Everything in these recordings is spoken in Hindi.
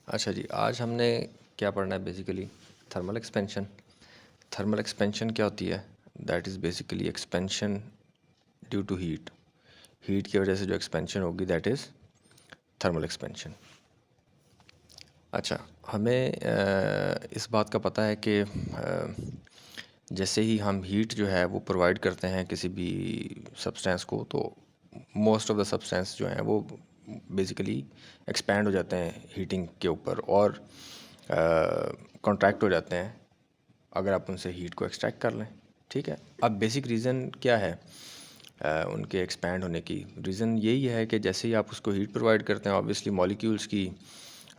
अच्छा जी, आज हमने क्या पढ़ना है basically thermal expansion. Thermal expansion क्या होती है? That is basically expansion due to heat. Heat की वजह से जो एक्सपेंशन होगी दैट इज़ थर्मल एक्सपेंशन। अच्छा, हमें इस बात का पता है कि जैसे ही हम हीट जो है वो प्रोवाइड करते हैं किसी भी सब्सटेंस को, तो मोस्ट ऑफ द सब्सटेंस जो हैं वो बेसिकली एक्सपैंड हो जाते हैं हीटिंग के ऊपर और कॉन्ट्रैक्ट हो जाते हैं अगर आप उनसे हीट को एक्सट्रैक्ट कर लें। ठीक है, अब बेसिक रीज़न क्या है उनके एक्सपैंड होने की? रीज़न यही है कि जैसे ही आप उसको हीट प्रोवाइड करते हैं, ऑब्वियसली मॉलिक्यूल्स की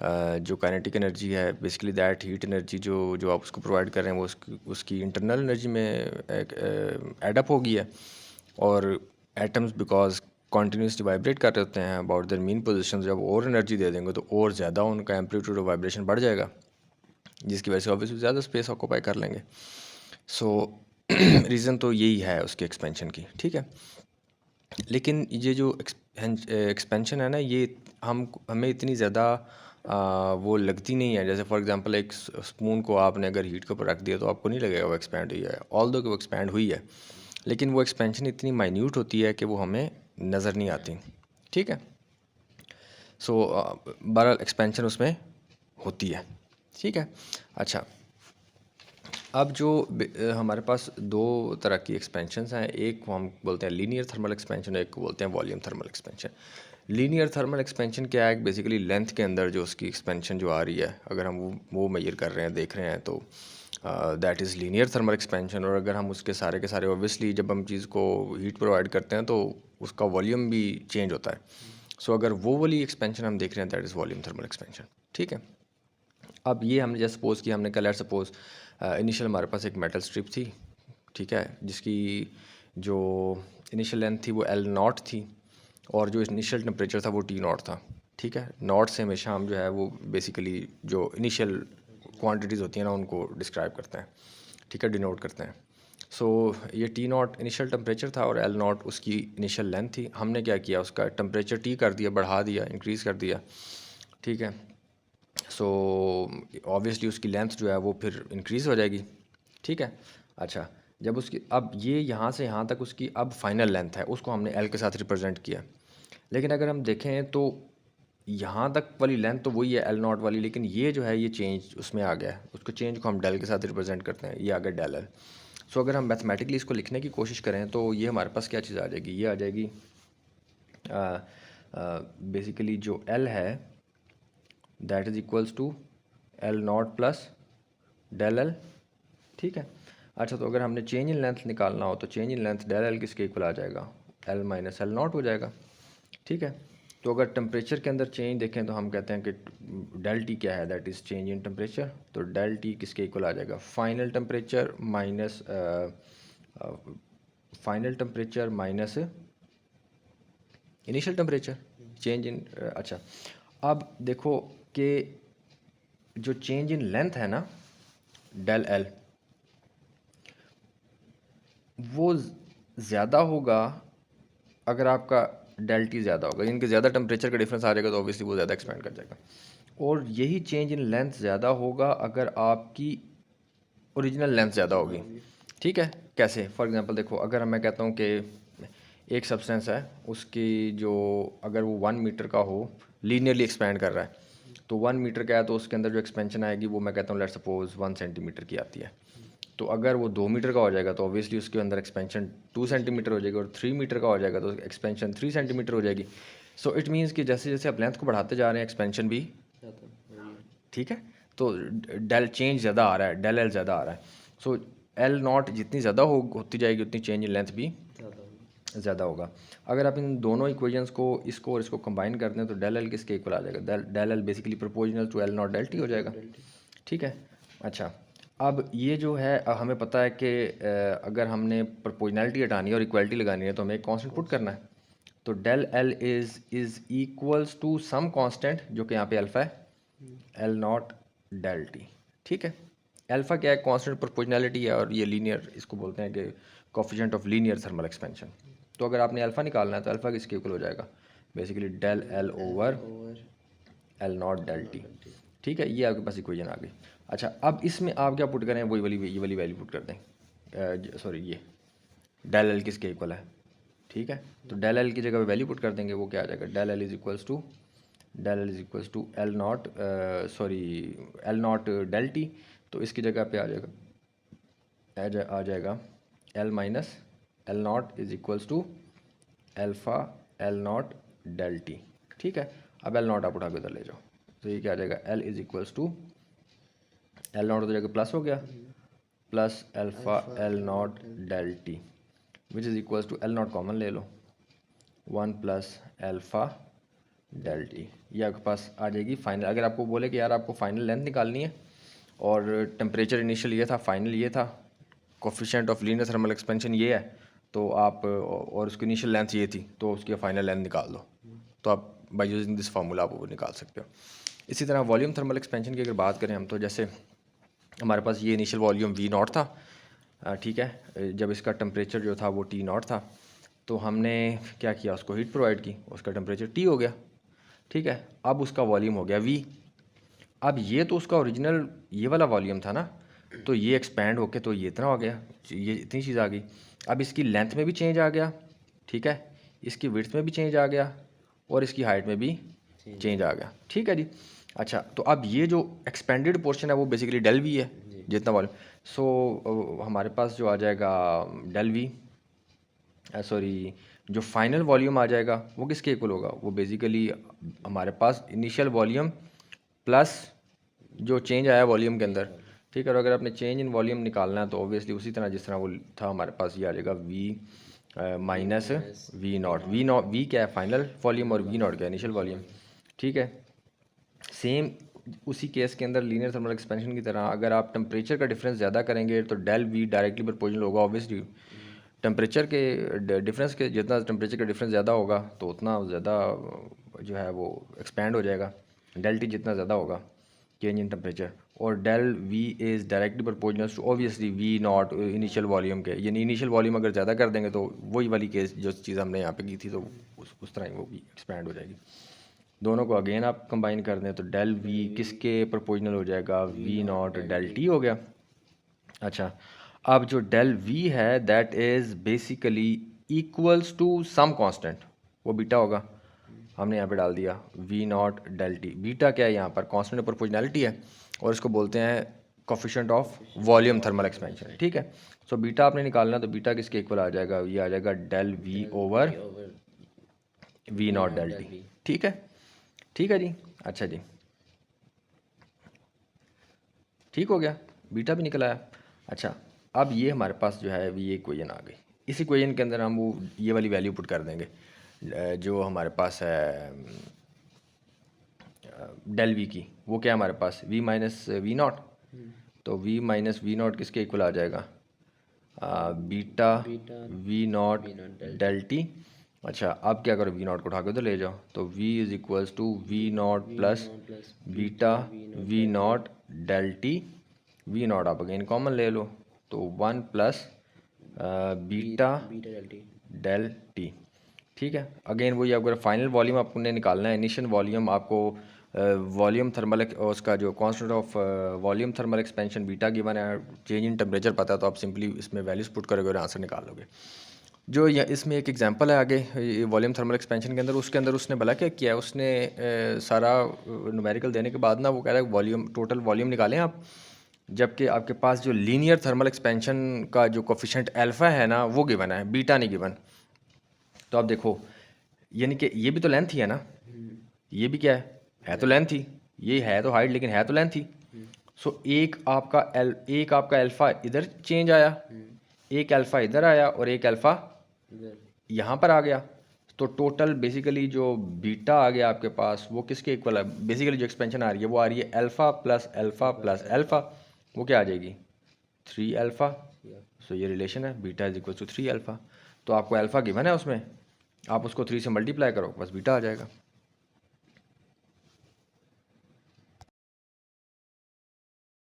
जो काइनेटिक एनर्जी है, बेसिकली दैट हीट एनर्जी जो जो आप उसको प्रोवाइड कर रहे हैं वो उसकी इंटरनल एनर्जी में एडअप हो गई है। और एटम्स बिकॉज कॉन्टीन्यूसली वाइब्रेट कर रहे होते हैं अबाउट देयर मीन पोजिशन, जब और एनर्जी दे देंगे तो और ज़्यादा उनका एम्पलीट्यूड ऑफ वाइब्रेशन बढ़ जाएगा, जिसकी वजह से ऑब्वियसली ज़्यादा स्पेस ऑक्यूपाई कर लेंगे। सो रीज़न तो यही है उसके एक्सपेंशन की। ठीक है, लेकिन ये जो एक्सपेंशन है ना, ये हमें इतनी ज़्यादा वो लगती नहीं है। जैसे फॉर एग्जांपल एक स्पून को आपने अगर हीट के ऊपर रख दिया तो आपको नहीं लगेगा वो एक्सपैंड हुई है, ऑल्दो कि वो एक्सपैंड हुई है, लेकिन वो एक्सपेंशन इतनी माइन्यूट होती है कि वो हमें नज़र नहीं आती। ठीक है, सो बहरहाल एक्सपेंशन उसमें होती है। ठीक है, अच्छा, अब जो हमारे पास दो तरह की एक्सपेंशंस हैं, एक को हम बोलते हैं लीनियर थर्मल एक्सपेंशन, एक को बोलते हैं volume thermal expansion. Linear thermal expansion क्या है? बेसिकली लेंथ के अंदर जो उसकी एक्सपेंशन जो आ रही है, अगर हम वो मेजर कर रहे हैं, देख रहे हैं, तो that is linear thermal expansion. और अगर हम उसके सारे के सारे, ऑब्वियसली जब हम चीज़ को हीट प्रोवाइड करते हैं तो उसका वॉल्यूम भी चेंज होता है। सो अगर वो वाली एक्सपेंशन हम देख रहे हैं that is volume thermal expansion. ठीक है, अब ये हमने जैसे सपोज़ किया, हमने कल लेट्स सपोज़ इनिशियल हमारे पास एक मेटल स्ट्रिप थी। ठीक है, जिसकी जो इनिशियल लेंथ थी वो एल नॉट थी और जो इनिशियल टेम्परेचर था वो टी नॉट था। ठीक है, नॉट से हमेशा हम जो है वो बेसिकली जो इनिशियल क्वांटिटीज़ होती हैं ना उनको डिस्क्राइब करते हैं। ठीक है, डिनोट करते हैं। सो ये टी नॉट इनिशियल टेम्परेचर था और एल नॉट उसकी इनिशियल लेंथ थी। हमने क्या किया, उसका टेम्परेचर टी कर दिया, बढ़ा दिया, इंक्रीज़ कर दिया। ठीक है, सो ऑब्वियसली उसकी लेंथ जो है वो फिर इंक्रीज़ हो जाएगी। ठीक है, अच्छा, जब उसकी अब ये यहाँ से यहाँ तक उसकी अब फाइनल लेंथ है, उसको हमने एल के साथ रिप्रेजेंट किया। लेकिन अगर हम देखें तो यहाँ तक वाली लेंथ तो वही है एल नॉट वाली, लेकिन ये जो है ये चेंज उसमें आ गया है। उसको चेंज को हम डेल के साथ रिप्रेजेंट करते हैं, ये आ गया डेल एल। सो अगर हम मैथमेटिकली इसको लिखने की कोशिश करें तो ये हमारे पास क्या चीज़ आ जाएगी, ये आ जाएगी बेसिकली जो एल है that is equals to L not plus del L. ठीक है, अच्छा, तो अगर हमने चेंज इन लेंथ निकालना हो तो change in length del L किसके इक्वल आ जाएगा, एल माइनस एल नॉट हो जाएगा। ठीक है, तो अगर टेम्परेचर के अंदर चेंज देखें तो हम कहते हैं कि डेल टी क्या है, that is change in temperature. तो डेल टी किसके इक्वल आ जाएगा, final temperature minus initial temperature, change in. अच्छा, अब देखो कि जो चेंज इन लेंथ है ना डेल एल, वो ज़्यादा होगा अगर आपका डेल टी ज़्यादा होगा, इनके ज़्यादा टेम्परेचर का डिफरेंस आ जाएगा तो ऑब्वियसली वो ज़्यादा एक्सपेंड कर जाएगा। और यही चेंज इन लेंथ ज़्यादा होगा अगर आपकी ओरिजिनल लेंथ ज़्यादा होगी। ठीक है, कैसे? फॉर एग्जांपल देखो, अगर मैं कहता हूँ कि एक सब्सटेंस है, उसकी जो अगर वो 1 मीटर का हो, लीनियरली एक्सपेंड कर रहा है, तो 1 मीटर का है तो उसके अंदर जो एक्सपेंशन आएगी वो मैं कहता हूँ लेट्स सपोज 1 सेंटीमीटर की आती है। तो अगर वो 2 मीटर का हो जाएगा तो ऑब्वियसली उसके अंदर एक्सपेंशन 2 सेंटीमीटर हो जाएगी, और 3 मीटर का हो जाएगा तो एक्सपेंशन 3 सेंटीमीटर हो जाएगी। सो इट मीन्स कि जैसे जैसे आप लेंथ को बढ़ाते जा रहे हैं एक्सपेंशन भी, ठीक है, तो डेल चेंज ज़्यादा आ रहा है, डेल एल ज़्यादा आ रहा है। सो एल नॉट जितनी ज़्यादा होती जाएगी उतनी चेंज इन लेंथ भी ज़्यादा होगा। अगर आप इन दोनों इक्वेशंस को, इसको और इसको कंबाइन करते हैं तो डेल एल किसके इक्वल आ जाएगा, del L basically proportional to L not del T हो जाएगा। ठीक है, अच्छा, अब ये जो है हमें पता है कि अगर हमने प्रोपोर्शनैलिटी हटानी है और इक्वालिटी लगानी है तो हमें एक कांस्टेंट पुट करना है। तो del L is equals to some constant जो कि यहाँ पे अल्फ़ा है, एल नॉट डेल टी। ठीक है, अल्फ़ा क्या है, कांस्टेंट प्रोपोर्शनैलिटी है, और ये लीनियर, इसको बोलते हैं कि coefficient of linear thermal expansion. तो अगर आपने अल्फ़ा निकालना है तो अल्फ़ा किसके इक्वल हो जाएगा, basically del L over L not del T. ठीक है, ये आपके पास इक्वेशन आ गई। अच्छा, अब इसमें आप क्या पुट करें, वही वाली ये वाली वैल्यू पुट कर दें, सॉरी ये डेल एल किसके इक्वल है, ठीक है। तो डेल एल की जगह पे वैल्यू पुट कर देंगे, वो क्या आ जाएगा, del L is equals to L naught, sorry L not del T. तो इसकी जगह पे आ जाएगा L minus L naught is equals to alpha L not del T, ठीक है। अब एल नॉट आप उठा के उधर ले जाओ, तो ये क्या आ जाएगा, L is equals to L naught उधर जाकर प्लस हो गया, plus alpha L not del T which is equals to L naught common ले लो, 1 प्लस एल्फ़ा डेल टी। ये आपके पास आ जाएगी फाइनल। अगर आपको बोले कि यार आपको फाइनल लेंथ निकालनी है और टेम्परेचर इनिशियल ये था, फाइनल ये था, coefficient of linear thermal expansion ये है, तो आप और उसकी इनिशियल लेंथ ये थी, तो उसकी फाइनल लेंथ निकाल दो। तो आप बाय यूजिंग दिस फार्मूला आप वो निकाल सकते हो। इसी तरह वॉल्यूम थर्मल एक्सपेंशन की अगर बात करें हम, तो जैसे हमारे पास ये इनिशियल वॉल्यूम वी नॉट था, ठीक है, जब इसका टेम्परेचर जो था वो टी नॉट था, तो हमने क्या किया, उसको हीट प्रोवाइड की, उसका टेम्परेचर टी हो गया, ठीक है। अब उसका वॉल्यूम हो गया वी। अब ये तो उसका ओरिजिनल ये वाला वॉल्यूम था ना, तो ये एक्सपैंड होके तो ये इतना हो गया, ये इतनी चीज़ आ गई। अब इसकी लेंथ में भी चेंज आ गया, ठीक है, इसकी विड्थ में भी चेंज आ गया, और इसकी हाइट में भी चेंज आ गया, ठीक है जी। अच्छा, तो अब ये जो एक्सपेंडेड पोर्शन है वो बेसिकली डेल वी है, जितना वॉल्यूम। सो हमारे पास जो आ जाएगा डेल वी, सॉरी जो फाइनल वॉल्यूम आ जाएगा वो किसके इक्वल होगा, वो बेसिकली हमारे पास इनिशियल वॉल्यूम प्लस जो चेंज आया वॉल्यूम के अंदर, ठीक है। और अगर आपने चेंज इन वॉल्यूम निकालना है तो ऑब्वियसली उसी तरह जिस तरह वो था हमारे पास, ये आ जाएगा V minus V naught. V क्या है, फाइनल वॉल्यूम, और वी नॉट क्या है, इनिशियल वॉल्यूम, ठीक है। सेम उसी केस के अंदर लीनियर थर्मल एक्सपेंशन की तरह अगर आप टेम्परेचर का डिफरेंस ज़्यादा करेंगे तो डेल वी डायरेक्टली प्रोपोर्शनल होगा, ऑब्वियसली टेम्परेचर के डिफरेंस के, जितना टेम्परेचर का डिफरेंस ज़्यादा होगा तो उतना ज़्यादा जो है वो एक्सपैंड हो जाएगा, डेल टी जितना ज़्यादा होगा चेंज इन टेम्परेचर। और del V is directly proportional to obviously V naught initial volume के, यानी इनिशियल वॉल्यूम अगर ज़्यादा कर देंगे तो वही वाली केस जो चीज़ हमने यहाँ पे की थी, तो उस तरह ही वो भी एक्सपैंड हो जाएगी। दोनों को अगेन आप कंबाइन कर दें तो डेल वी किसके प्रोपोर्शनल हो जाएगा, वी नॉट डेल टी हो गया। अच्छा, अब जो डेल वी है that is basically equals to some constant, वो बीटा होगा, हमने यहाँ पे डाल दिया V naught del T. Beta क्या है, यहाँ पर कांस्टेंट प्रोपोर्शनैलिटी है, और इसको बोलते हैं coefficient of volume thermal expansion, ठीक है। सो बीटा आपने निकालना, तो बीटा किसके इक्वल आ जाएगा, ये आ जाएगा del V over V naught del T, ठीक है, ठीक है जी। अच्छा जी, ठीक हो गया, बीटा भी निकल आया। अच्छा, अब ये हमारे पास जो है ये इक्वेशन आ गई। इस इक्वेशन के अंदर हम वो ये वाली वैल्यू पुट कर देंगे, जो हमारे पास है डेल वी की, वो क्या है हमारे पास, वी माइनस वी नॉट। तो वी माइनस वी नॉट किसके इक्वल आ जाएगा, beta V naught del T. अच्छा, अब क्या करो, वी नॉट को उठा के तो ले जाओ, तो V is equals to V naught plus beta V naught del T. V naught आप अगेन कॉमन ले लो, तो 1 प्लस बीटा डेल टी, ठीक है। अगेन वही, अगर फाइनल वॉल्यूम आपने निकालना है, इनिशियल वॉल्यूम आपको वॉल्यूम थर्मल उसका जो constant of volume thermal expansion beta given है, चेंज इन टेम्परेचर पता है, तो आप सिंपली इसमें वैल्यूज पुट करोगे और आंसर निकाल लोगे। जो इसमें एक एग्जांपल है आगे वॉल्यूम थर्मल एक्सपेंशन के अंदर, उसके अंदर उसने भला क्या किया है, उसने सारा न्यूमेरिकल देने के बाद ना वो कह रहा है वॉल्यूम, टोटल वॉल्यूम निकालें आप, जबकि आपके पास जो लीनियर थर्मल एक्सपेंशन का जो कोफिशिएंट अल्फा है ना वो गिवन है, बीटा नहीं गिवन। तो आप देखो, यानी कि ये भी तो लेंथ ही है ना, ये भी क्या है तो लेंथ ही, ये है तो हाइट लेकिन है तो लेंथ ही। सो एक आपका अल्फा इधर चेंज आया, एक अल्फा इधर आया, और एक अल्फा यहाँ पर आ गया। तो टोटल बेसिकली जो बीटा आ गया आपके पास वो किसके इक्वल है, बेसिकली जो एक्सपेंशन आ रही है वो आ रही है alpha plus alpha plus alpha, वो क्या आ जाएगी 3 अल्फा। सो ये रिलेशन है, beta is equal to 3 alpha. तो आपको अल्फा गिवन है उसमें, आप उसको 3 से मल्टीप्लाई करो, बस बीटा आ जाएगा।